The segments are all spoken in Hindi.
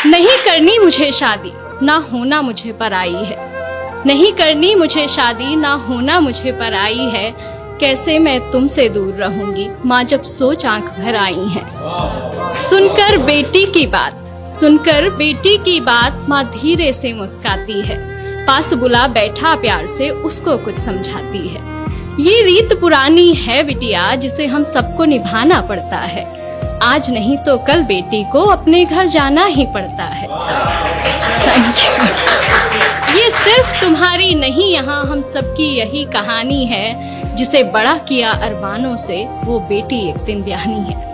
नहीं करनी मुझे शादी, ना होना मुझे पराई है। नहीं करनी मुझे शादी, ना होना मुझे पराई है। कैसे मैं तुमसे दूर रहूंगी, माँ जब सोच आंख भर आई है। सुनकर बेटी की बात, सुनकर बेटी की बात, माँ धीरे से मुस्काती है। पास बुला बैठा प्यार से उसको कुछ समझाती है। ये रीत पुरानी है बिटिया, जिसे हम सबको निभाना पड़ता है। आज नहीं तो कल बेटी को अपने घर जाना ही पड़ता है। Thank you. ये सिर्फ तुम्हारी नहीं, यहाँ हम सबकी यही कहानी है। जिसे बड़ा किया अरमानों से, वो बेटी एक दिन ब्याहनी है।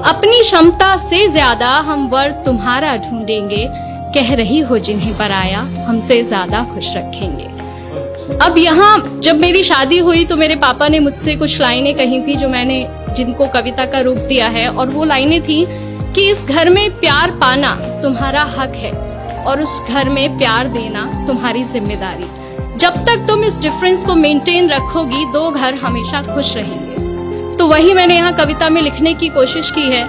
अपनी क्षमता से ज्यादा हम वर तुम्हारा ढूंढेंगे। कह रही हो जिन्हें पराया, हमसे ज्यादा खुश रखेंगे। अब यहाँ जब मेरी शादी हुई तो मेरे पापा ने मुझसे कुछ लाइनें कही थी जो मैंने जिनको कविता का रूप दिया है। और वो लाइनें थी कि इस घर में प्यार पाना तुम्हारा हक है और उस घर में प्यार देना तुम्हारी जिम्मेदारी। जब तक तुम इस डिफरेंस को मेंटेन रखोगी, दो घर हमेशा खुश रहेंगे। तो वही मैंने यहाँ कविता में लिखने की कोशिश की है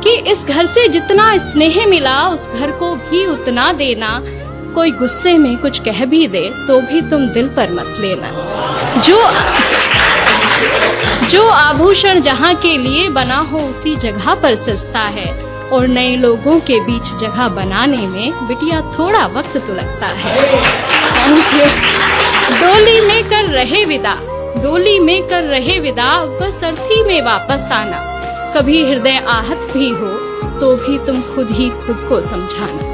कि इस घर से जितना स्नेह मिला, उस घर को भी उतना देना। कोई गुस्से में कुछ कह भी दे तो भी तुम दिल पर मत लेना। जो आभूषण जहाँ के लिए बना हो, उसी जगह पर सस्ता है। और नए लोगों के बीच जगह बनाने में बिटिया थोड़ा वक्त तो लगता है। डोली में कर रहे विदा, डोली में कर रहे विदा, बस अर्थी में वापस आना। कभी हृदय आहत भी हो तो भी तुम खुद ही खुद को समझाना।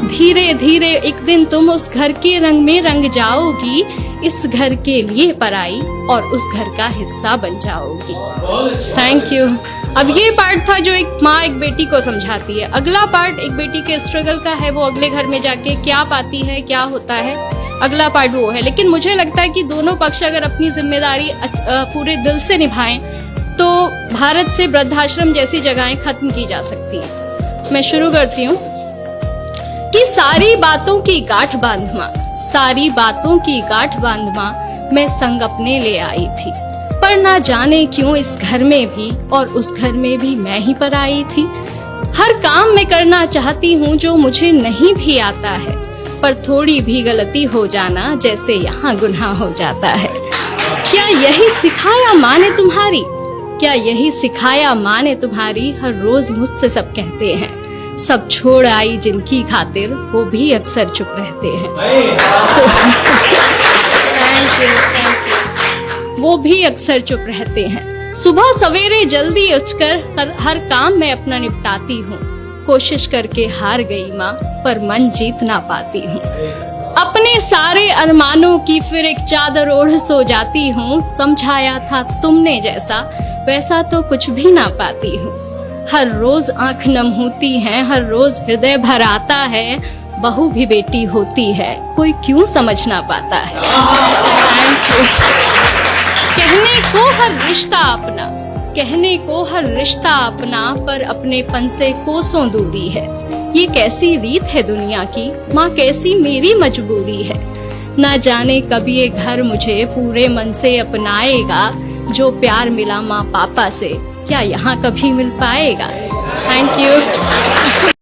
धीरे धीरे एक दिन तुम उस घर के रंग में रंग जाओगी। इस घर के लिए पराई और उस घर का हिस्सा बन जाओगी। Thank you. अब ये पार्ट था जो एक माँ एक बेटी को समझाती है। अगला पार्ट एक बेटी के स्ट्रगल का है, वो अगले घर में जाके क्या पाती है, क्या होता है, अगला पार्ट वो है। लेकिन मुझे लगता है कि दोनों पक्ष अगर अपनी जिम्मेदारी पूरे दिल से निभाएं तो भारत से वृद्धाश्रम जैसी जगहें खत्म की जा सकती है। मैं शुरू करती हूँ कि सारी बातों की गांठ बांधमा, सारी बातों की गांठ बांधमा, मैं संग अपने ले आई थी। पर ना जाने क्यों इस घर में भी और उस घर में भी मैं ही पर आई थी। हर काम मैं करना चाहती हूँ जो मुझे नहीं भी आता है, पर थोड़ी भी गलती हो जाना जैसे यहाँ गुनाह हो जाता है। क्या यही सिखाया माँ ने तुम्हारी, क्या यही सिखाया माँ ने तुम्हारी। हर रोज मुझसे सब कहते हैं, सब छोड़ आई जिनकी खातिर, वो भी अक्सर चुप रहते हैं। वो भी अक्सर चुप रहते हैं। सुबह सवेरे जल्दी उठकर हर काम मैं अपना निपटाती हूँ। कोशिश करके हार गई माँ, पर मन जीत ना पाती हूँ। अपने सारे अरमानों की फिर एक चादर ओढ़ सो जाती हूँ। समझाया था तुमने जैसा, वैसा तो कुछ भी ना पाती हूँ। हर रोज आंख नम होती है, हर रोज हृदय भर आता है। बहू भी बेटी होती है, कोई क्यों समझ ना पाता है। Thank you. कहने को हर रिश्ता अपना, कहने को हर रिश्ता अपना, पर अपनेपन से कोसों दूरी है। ये कैसी रीत है दुनिया की, माँ कैसी मेरी मजबूरी है। ना जाने कब ये घर मुझे पूरे मन से अपनाएगा। जो प्यार मिला माँ पापा से, क्या यहाँ कभी मिल पाएगा। Thank you.